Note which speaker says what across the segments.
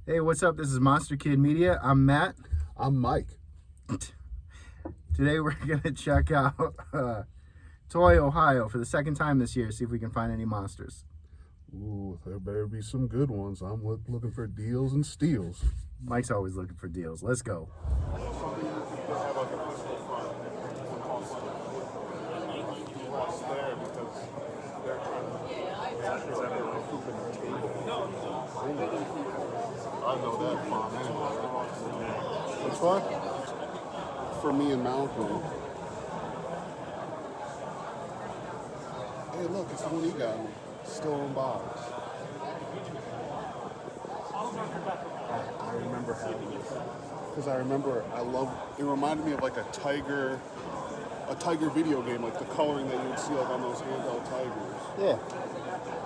Speaker 1: Hey, what's up? This is Monster Kid Media. I'm Matt.
Speaker 2: I'm Mike.
Speaker 1: Today we're going to check out Toyhio for the second time this year, see if we can find any monsters.
Speaker 2: Ooh, there better be some good ones. I'm looking for deals and steals.
Speaker 1: Mike's always looking for deals. Let's go.
Speaker 2: I know that font anyway.
Speaker 1: Which one?
Speaker 2: For me and Malcolm. Hey, look, it's the one he got me. Still in box. I remember having this. Because I remember it reminded me of like a tiger video game, like the coloring that you would see like on those handheld tigers.
Speaker 1: Yeah.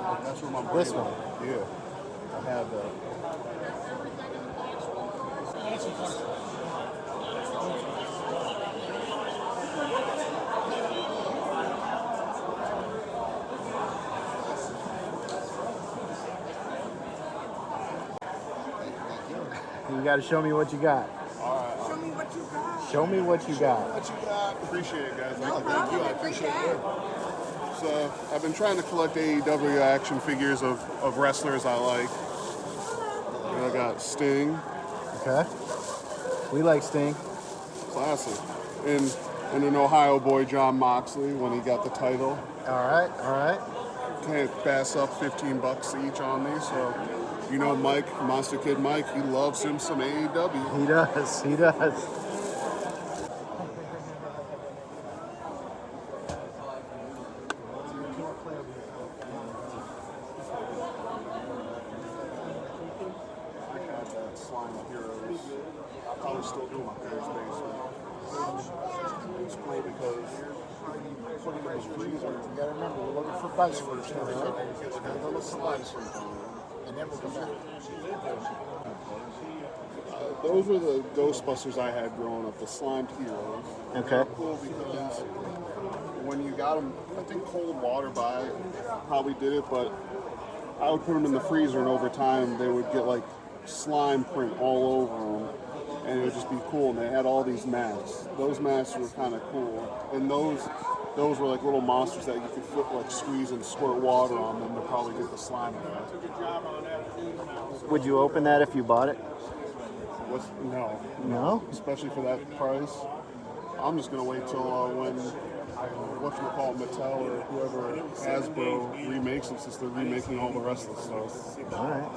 Speaker 2: Like, that's where my brain
Speaker 1: This one?
Speaker 2: Yeah. I had that.
Speaker 1: You got to show me what you got.
Speaker 3: Show me what you got.
Speaker 1: Show me what you got.
Speaker 2: What you got? Appreciate it, guys.
Speaker 3: No
Speaker 2: Thank
Speaker 3: problem.
Speaker 2: you. I appreciate it. So I've been trying to collect AEW action figures of wrestlers I like. And I got Sting,
Speaker 1: Okay. We like Sting.
Speaker 2: classic, and an Ohio boy, John Moxley, when he got the title.
Speaker 1: All right.
Speaker 2: Can't pass up $15 each on these. So, you know, Mike, Monster Kid Mike, he loves him some AEW.
Speaker 1: He does.
Speaker 2: I had that Slime Heroes. I'll probably still do my parents' basement. It's cool because put them in the freezer.
Speaker 4: You gotta remember, we're looking for dice first, all right?
Speaker 2: Little slice.
Speaker 4: And then we'll come back.
Speaker 2: Those were the Ghostbusters I had growing up, the Slimed Heroes.
Speaker 1: Okay.
Speaker 2: They're cool because when you got them, I think cold water by probably did it, but I would put them in the freezer and over time they would get like slime print all over them and it would just be cool. And they had all these masks. Those masks were kind of cool. And those were like little monsters that you could like squeeze and squirt water on them to probably get the slime effect.
Speaker 1: Would you open that if you bought it?
Speaker 2: No.
Speaker 1: No?
Speaker 2: Especially for that price. I'm just gonna wait till when Mattel or whoever Hasbro remakes them, since they're remaking all the rest of the stuff.
Speaker 1: All right.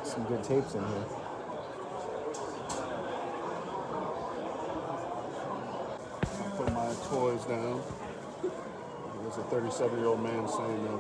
Speaker 1: Some good tapes in here.
Speaker 2: I put my toys down. There's a 37-year-old man saying that.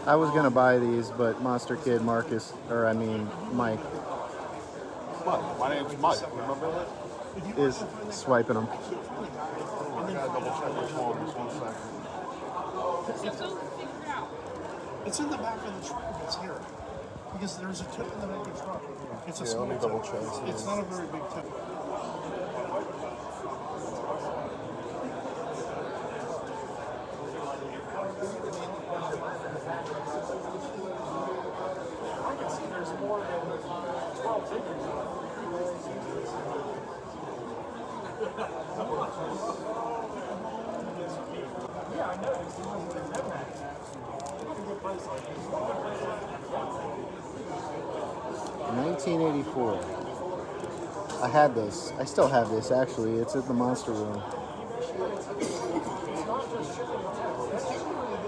Speaker 1: I was gonna buy these, but Monster Kid Mike.
Speaker 2: Mike, my name's Mike. Remember that?
Speaker 1: Is swiping them.
Speaker 2: I gotta double check which one. Just 1 second.
Speaker 4: It's in the back of the truck. It's here. Because there's a tip in the back of the truck. It's a
Speaker 2: Yeah,
Speaker 4: small
Speaker 2: let me
Speaker 4: tip.
Speaker 2: double check.
Speaker 4: It's not a very big tip. I can see there's more than 12 figures. Yeah, I noticed.
Speaker 1: 1984. I had this. I still have this, actually. It's at the Monster Room.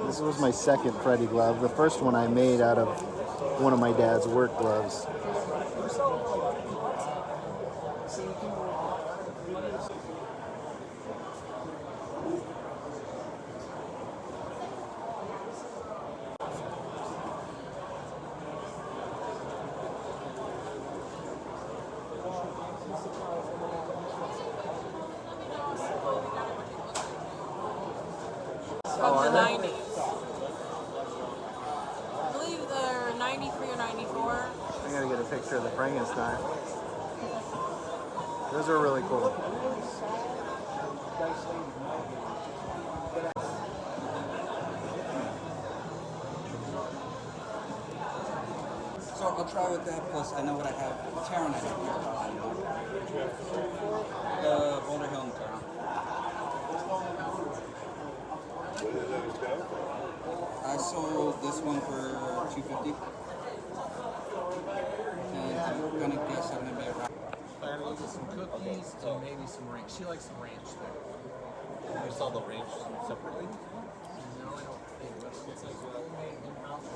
Speaker 1: This was my second Freddy glove. The first one I made out of one of my dad's work gloves.
Speaker 3: From the 90s. I believe they're 93 or 94.
Speaker 1: I gotta get a picture of the Frankenstein. Those are really cool.
Speaker 5: So I'll try with that, plus I know what I have. Terran I have here. The Boulder Hill and Terran. I sold this one for $250. And I'm gonna guess I'm gonna be around.
Speaker 6: Planning to get some cookies and maybe some ranch. She likes some ranch there. You sell the ranch separately? No, I don't think. But it's like homemade in-house.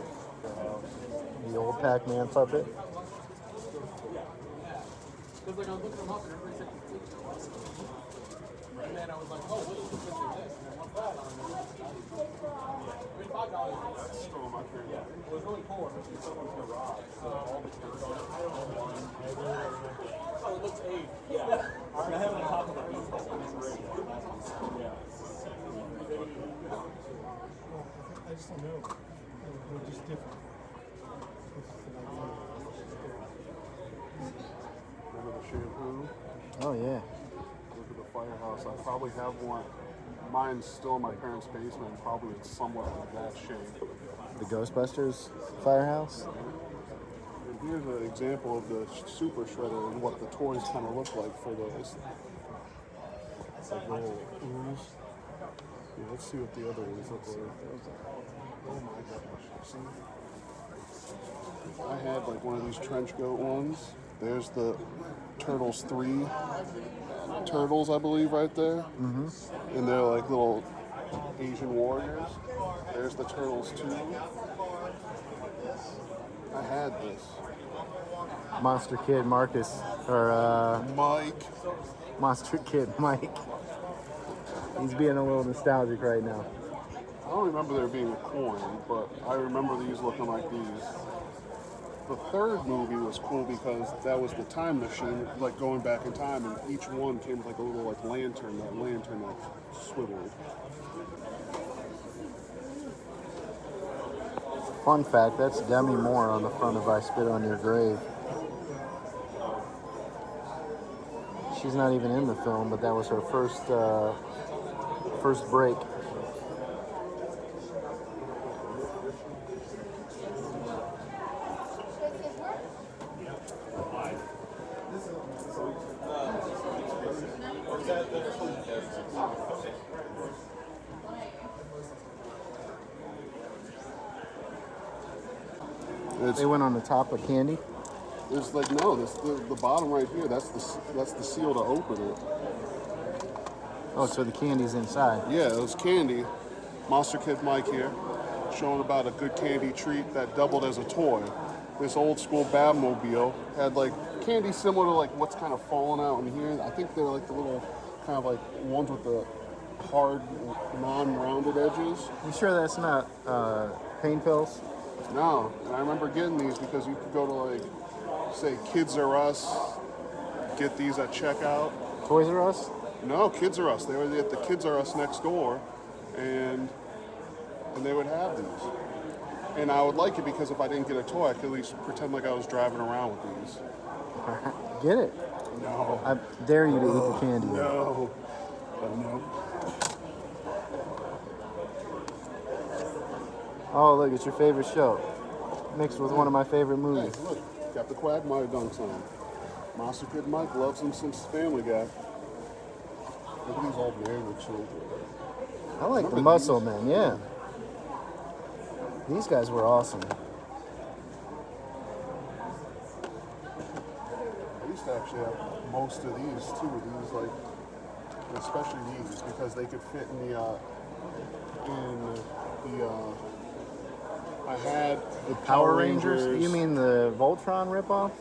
Speaker 1: The old Pac-Man puppet.
Speaker 6: Because like I was looking them up and everybody said complete. And then I was like, oh, what's the picture of this? And then what's that? I mean, $5.
Speaker 2: That's still my favorite.
Speaker 6: It was really cool. It was someone's garage. So all the dirt on it. I don't know one. Oh, it looks aged. Yeah. I haven't talked about these things. Yeah.
Speaker 4: I just don't know. They're just different.
Speaker 2: Remember the shampoo?
Speaker 1: Oh yeah.
Speaker 2: Look at the firehouse. I probably have one. Mine's still in my parents' basement, probably in somewhat of that shape.
Speaker 1: The Ghostbusters firehouse.
Speaker 2: And here's an example of the super shredder and what the toys kind of look like for those. It's like little ooze. Yeah, let's see what the other ones look like. Oh my gosh. See? I had like one of these trench coat ones. There's the Turtles 3 turtles, I believe, right there. Mm-hmm. And they're like little Asian warriors. There's the Turtles 2. I had this.
Speaker 1: Monster Kid Marcus, or
Speaker 2: Mike.
Speaker 1: Monster Kid Mike. He's being a little nostalgic right now.
Speaker 2: I don't remember there being a coin, but I remember these looking like these. The third movie was cool because that was the time machine, like going back in time, and each one came with like a little like lantern, that lantern like swiveled.
Speaker 1: Fun fact, that's Demi Moore on the front of I Spit on Your Grave. She's not even in the film, but that was her first break. They went on the top of candy.
Speaker 2: It's like no, this the bottom right here. That's the seal to open it.
Speaker 1: Oh, so the candy's inside.
Speaker 2: Yeah, it was candy. Monster Kid Mike here, showing about a good candy treat that doubled as a toy. This old school Batmobile had like candy similar to like what's kind of falling out in here. I think they're like the little kind of like ones with the hard, non-rounded edges.
Speaker 1: You sure that's not pain pills?
Speaker 2: No, and I remember getting these because you could go to like, say, Kids R Us, get these at checkout.
Speaker 1: Toys R Us?
Speaker 2: No, Kids R Us. They were at the Kids R Us next door, and they would have these. And I would like it because if I didn't get a toy, I could at least pretend like I was driving around with these.
Speaker 1: Get it.
Speaker 2: No.
Speaker 1: I dare you to eat the candy.
Speaker 2: No. No.
Speaker 1: Oh, look, it's your favorite show. Mixed with one of my favorite
Speaker 2: Hey,
Speaker 1: movies.
Speaker 2: look, got the Quagmire dunks on. Monster Kid Mike loves him some Family Guy. Look at these old married with children.
Speaker 1: I like the
Speaker 2: Remember
Speaker 1: Muscle
Speaker 2: these?
Speaker 1: Men, yeah. These guys were awesome.
Speaker 2: I used to actually have most of these too. These especially these because they could fit in the The I had the
Speaker 1: Power Rangers? You mean the Voltron ripoff?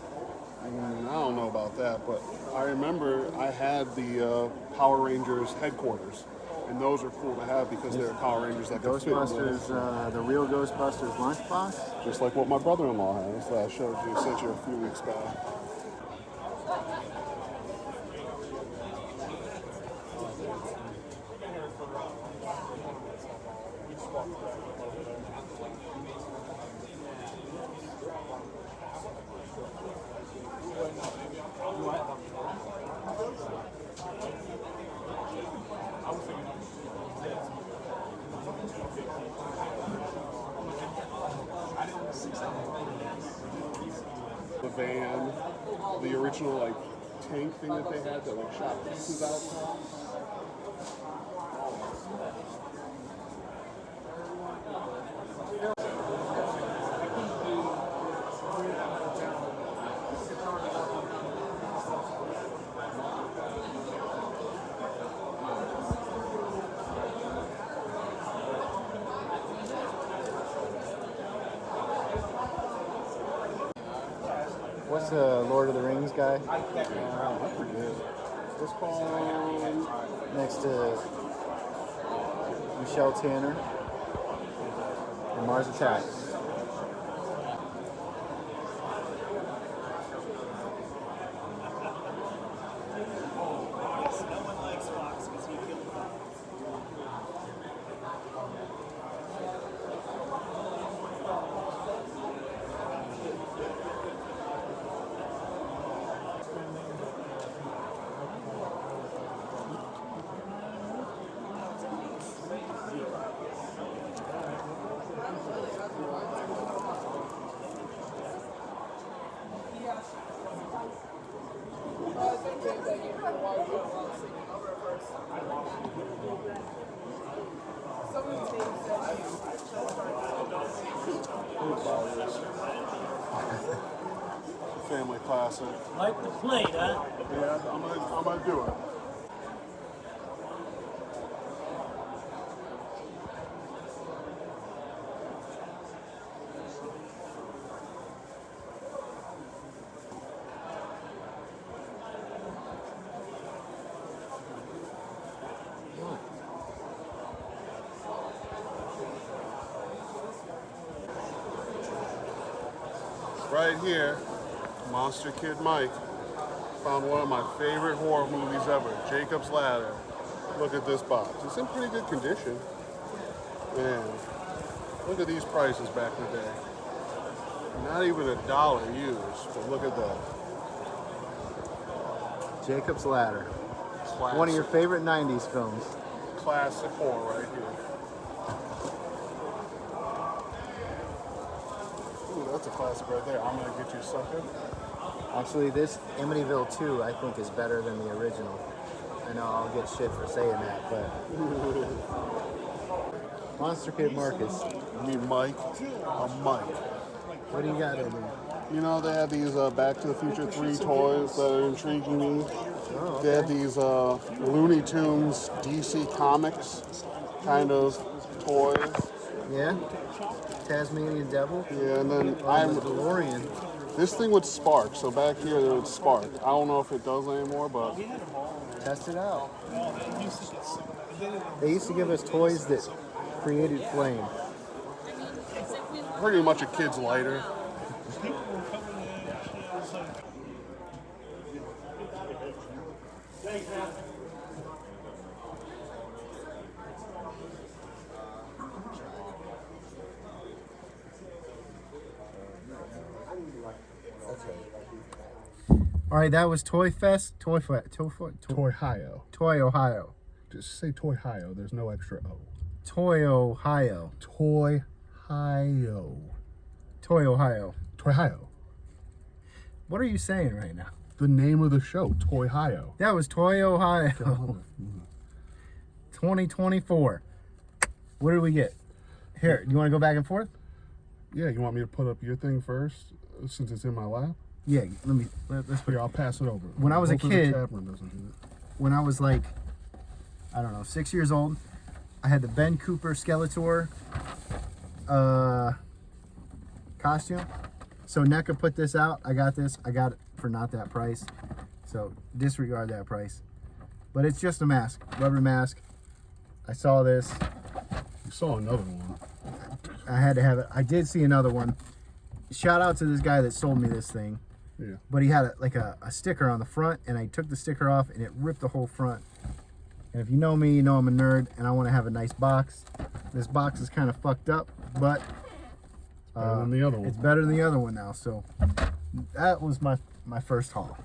Speaker 2: I don't know about that, but I remember I had the Power Rangers headquarters, and those are cool to have because they're Power Rangers that can fit in
Speaker 1: Ghostbusters, the real Ghostbusters lunchbox?
Speaker 2: just like what my brother-in-law has that I sent you a few weeks back. The van, the original like tank thing that they had that like shot pieces out.
Speaker 1: What's the Lord of the Rings guy?
Speaker 2: I forget. What's called?
Speaker 1: Next to Michelle Tanner and Mars Attacks.
Speaker 2: Family classic.
Speaker 7: Like the plate, huh?
Speaker 2: Yeah, I'm gonna do it. Right here, Monster Kid Mike found one of my favorite horror movies ever, Jacob's Ladder. Look at this box. It's in pretty good condition. Man, look at these prices back in the day. Not even $1 used, but look at that.
Speaker 1: Jacob's Ladder.
Speaker 2: Classic,
Speaker 1: One of your favorite 90s films.
Speaker 2: classic horror right here. Ooh, that's a classic right there. I'm gonna get you, sucker.
Speaker 1: Actually, this Amityville 2, I think, is better than the original. I know I'll get shit for saying that, but... Monster Kid Marcus.
Speaker 2: I mean Mike, a Mike.
Speaker 1: What do you got in there?
Speaker 2: You know, they had these Back to the Future 3 toys that are intriguing me.
Speaker 1: Oh,
Speaker 2: They had these Looney Tunes DC Comics kind of toys.
Speaker 1: Yeah? Tasmanian Devil?
Speaker 2: Yeah, and then
Speaker 1: The DeLorean.
Speaker 2: this thing would spark. So back here, it would spark. I don't know if it does anymore, but
Speaker 1: Test it out. They used to give us toys that created flame.
Speaker 2: pretty much a kid's lighter.
Speaker 1: All right, that was Toy Fest.
Speaker 2: Toyhio.
Speaker 1: Toy, Ohio.
Speaker 2: Just say Toyhio. There's no extra O.
Speaker 1: Toy, Ohio.
Speaker 2: Toyhio.
Speaker 1: Toy, Ohio.
Speaker 2: Toyhio.
Speaker 1: What are you saying right now?
Speaker 2: The name of the show, Toyhio.
Speaker 1: That was Toy, Ohio. 2024. What did we get? Here, you want to go back and forth?
Speaker 2: Yeah, you want me to put up your thing first, since it's in my lap?
Speaker 1: Yeah, let's put
Speaker 2: Here, I'll pass it over.
Speaker 1: When I was a
Speaker 2: Hopefully
Speaker 1: kid-
Speaker 2: the chaplain doesn't do it.
Speaker 1: when I was like, I don't know, 6 years old, I had the Ben Cooper Skeletor, costume. So NECA put this out. I got this. I got it for not that price. So disregard that price. But it's just a mask, rubber mask. I saw this.
Speaker 2: You saw another one.
Speaker 1: I had to have it. I did see another one. Shout out to this guy that sold me this thing.
Speaker 2: Yeah.
Speaker 1: But he had a sticker on the front, and I took the sticker off, and it ripped the whole front. And if you know me, you know I'm a nerd, and I want to have a nice box. This box is kind of fucked up, but
Speaker 2: Better than the other one.
Speaker 1: it's better than the other one now. So that was my first haul.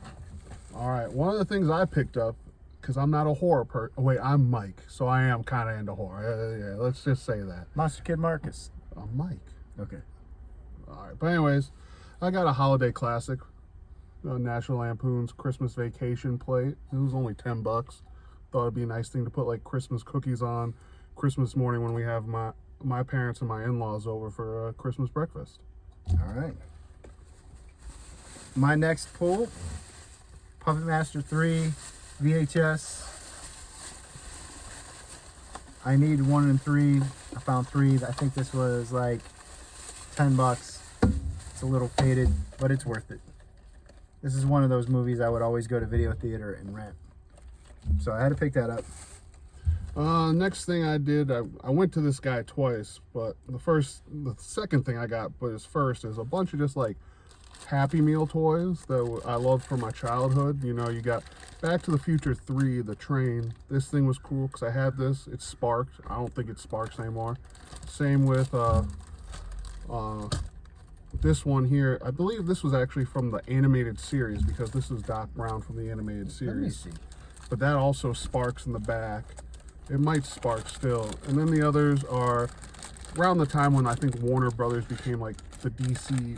Speaker 2: All right. One of the things I picked up, because I'm not a horror person. Wait, I'm Mike, so I am kind of into horror. Yeah, let's just say that.
Speaker 1: Monster Kid Marcus.
Speaker 2: I'm Mike.
Speaker 1: Okay.
Speaker 2: All right. But anyways, I got a holiday classic. National Lampoon's Christmas Vacation plate. It was only $10. Thought it'd be a nice thing to put like Christmas cookies on Christmas morning when we have my parents and my in-laws over for Christmas breakfast.
Speaker 1: All right. My next pull, Puppet Master 3 VHS. I need 1 and 3. I found 3. I think this was like $10. It's a little faded, but it's worth it. This is one of those movies I would always go to video theater and rent. So I had to pick that up.
Speaker 2: Next thing I did, I went to this guy twice, but the second thing I got, but his first, is a bunch of just like Happy Meal toys that I loved from my childhood. You know, you got Back to the Future 3, the train. This thing was cool because I had this. It sparked. I don't think it sparks anymore. Same with this one here. I believe this was actually from the animated series because this is Doc Brown from the animated series.
Speaker 1: Let me see.
Speaker 2: But that also sparks in the back. It might spark still. And then the others are around the time when I think Warner Brothers became like the DC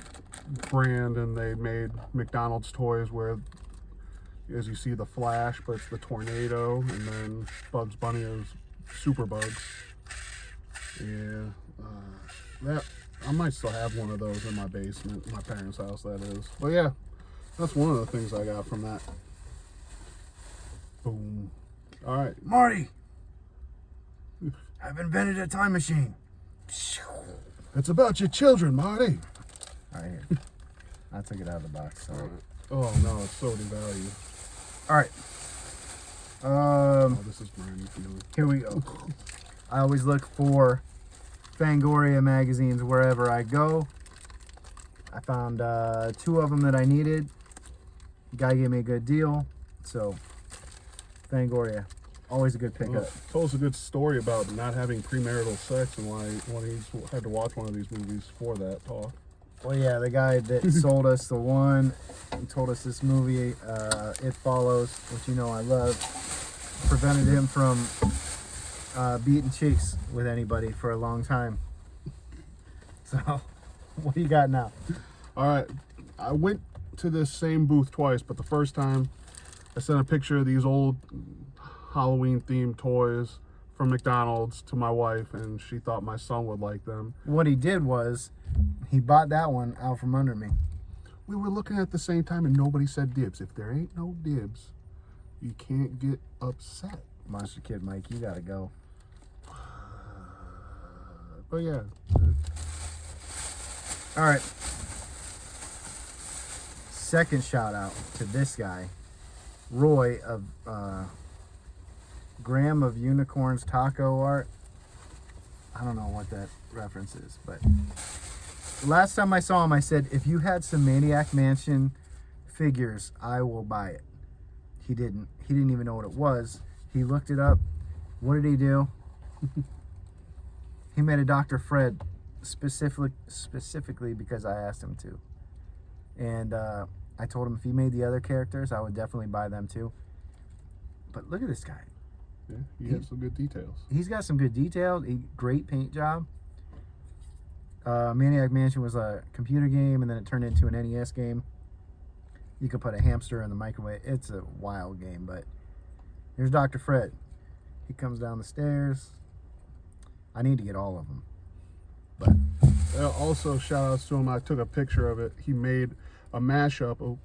Speaker 2: brand, and they made McDonald's toys where, as you see, the Flash, but it's the tornado, and then Bugs Bunny is Super Bugs. Yeah, that I might still have one of those in my basement, my parents' house, that is. But yeah, that's one of the things I got from that. Boom. All right.
Speaker 1: Marty, I've invented a time machine.
Speaker 2: It's about your children, Marty.
Speaker 1: All right, here. I took it out of the box. Sorry.
Speaker 2: Oh no, it's so devalued.
Speaker 1: All right.
Speaker 2: Oh, this is brand new feeling.
Speaker 1: Here we go. I always look for Fangoria magazines wherever I go. I found 2 of them that I needed. Guy gave me a good deal, so Fangoria, always a good pickup.
Speaker 2: Told us a good story about not having premarital sex and why he's had to watch one of these movies for that talk.
Speaker 1: Well, yeah, the guy that sold us the one, he told us this movie, It Follows, which you know I love, prevented him from beating cheeks with anybody for a long time. So, what do you got now?
Speaker 2: All right, I went to this same booth twice, but the first time I sent a picture of these old Halloween themed toys from McDonald's to my wife, and she thought my son would like them.
Speaker 1: What he did was, he bought that one out from under me.
Speaker 2: We were looking at the same time and nobody said dibs. If there ain't no dibs, you can't get upset.
Speaker 1: Monster Kid Mike, you gotta go.
Speaker 2: But yeah.
Speaker 1: All right. Second shout out to this guy, Roy of Graham of Unicorns Taco Art. I don't know what that reference is, but last time I saw him, I said, if you had some Maniac Mansion figures, I will buy it. He didn't. He didn't even know what it was. He looked it up. What did he do? He made a Dr. Fred specifically because I asked him to. And I told him if he made the other characters, I would definitely buy them too. But look at this guy.
Speaker 2: Yeah, he has some good details.
Speaker 1: He's got some good details. Great paint job. Maniac Mansion was a computer game, and then it turned into an NES game. You could put a hamster in the microwave. It's a wild game, but here's Dr. Fred. He comes down the stairs. I need to get all of them. But
Speaker 2: Also, shout outs to him. I took a picture of it. He made a mashup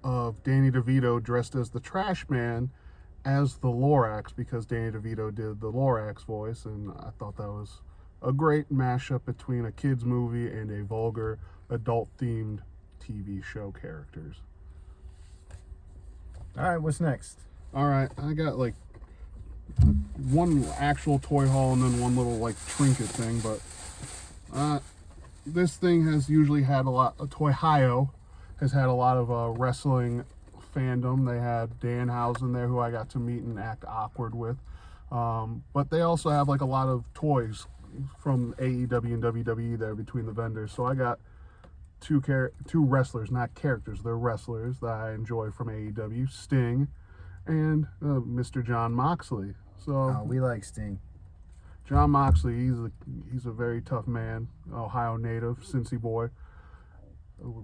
Speaker 2: of Danny DeVito dressed as the Trash Man as the Lorax, because Danny DeVito did the Lorax voice, and I thought that was a great mashup between a kids movie and a vulgar adult-themed TV show characters.
Speaker 1: All right, what's next?
Speaker 2: All right, I got like one actual toy haul and then one little like trinket thing, but this thing has usually had a lot. Toyhio has had a lot of wrestling fandom. They had Danhausen there, who I got to meet and act awkward with, but they also have like a lot of toys from AEW and WWE there between the vendors. So I got two wrestlers, not characters, they're wrestlers that I enjoy from AEW, Sting and Mr. John Moxley. So
Speaker 1: We like Sting.
Speaker 2: John Moxley, he's a very tough man, Ohio native, Cincy boy.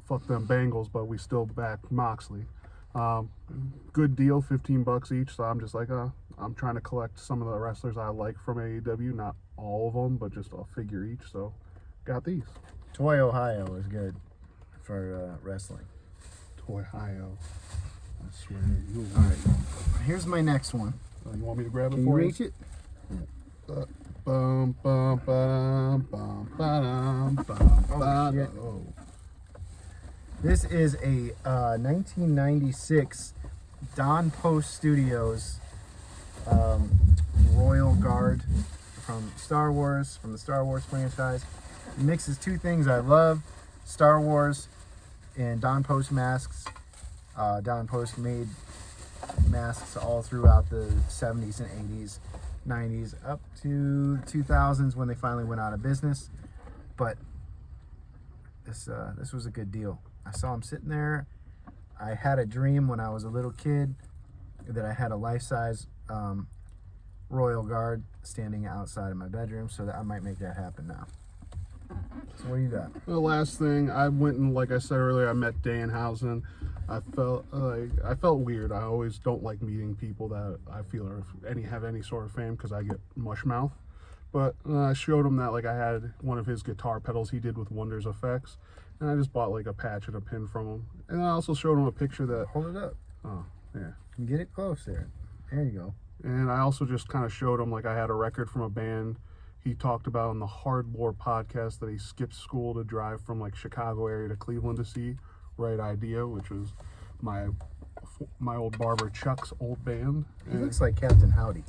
Speaker 2: Fuck them Bengals, but we still back Moxley. Good deal, $15 each. So I'm just like, I'm trying to collect some of the wrestlers I like from AEW, not all of them, but just a figure each. So got these.
Speaker 1: Toy Ohio is good for wrestling.
Speaker 2: Toyhio. I swear.
Speaker 1: All right, here's my next one.
Speaker 2: You want me to grab it
Speaker 1: Can you
Speaker 2: for
Speaker 1: reach it?
Speaker 2: Bum, bum, ba-dum, bum, ba-dum, bum, ba-dum.
Speaker 1: shit.
Speaker 2: Oh.
Speaker 1: This is a 1996 Don Post Studios Royal Guard from Star Wars, from the Star Wars franchise. It mixes two things I love: Star Wars and Don Post masks. Don Post made masks all throughout the 70s and 80s, 90s, up to 2000s when they finally went out of business. But this was a good deal. I saw him sitting there. I had a dream when I was a little kid that I had a life-size Royal Guard standing outside of my bedroom, so that I might make that happen now. So what do you got?
Speaker 2: The last thing, I went and, like I said earlier, I met Danhausen. I felt weird. I always don't like meeting people that I feel have any sort of fame, because I get mush mouth. But I showed him that like I had one of his guitar pedals he did with Wonders Effects, and I just bought like a patch and a pin from him. And I also showed him a picture that.
Speaker 1: Hold it up.
Speaker 2: Oh yeah.
Speaker 1: Get it close there. There you go.
Speaker 2: And I also just kind of showed him like I had a record from a band he talked about on the Hardlore podcast that he skipped school to drive from like Chicago area to Cleveland to see. Right Idea, which was my old barber Chuck's old band.
Speaker 1: He looks like Captain Howdy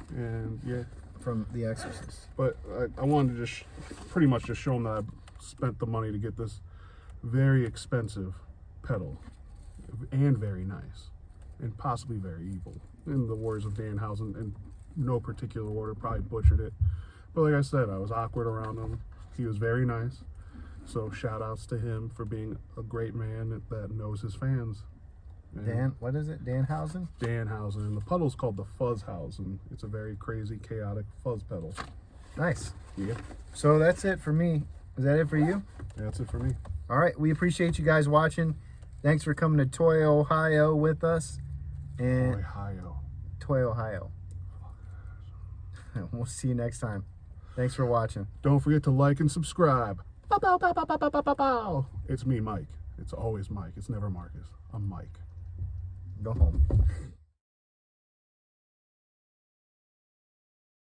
Speaker 2: And yeah,
Speaker 1: from The Exorcist.
Speaker 2: but I wanted to just pretty much just show him that I spent the money to get this very expensive pedal, and very nice, and possibly very evil, in the words of Danhausen, in no particular order, probably butchered it. But like I said, I was awkward around him. He was very nice. So shout outs to him for being a great man that knows his fans. And
Speaker 1: What is it? Danhausen?
Speaker 2: Danhausen. And the pedal's called the Fuzzhausen. It's a very crazy, chaotic fuzz pedal.
Speaker 1: Nice.
Speaker 2: Yeah,
Speaker 1: So that's it for me. Is that it for you?
Speaker 2: that's it for me.
Speaker 1: All right. We appreciate you guys watching. Thanks for coming to Toy Ohio with us. And
Speaker 2: Toyhio.
Speaker 1: Toy Ohio. We'll see you next time. Thanks for watching.
Speaker 2: Don't forget to like and subscribe. Bow, bow, bow, bow, bow, bow, bow, bow, bow. It's me, Mike. It's always Mike. It's never Marcus. I'm Mike.
Speaker 1: Go home.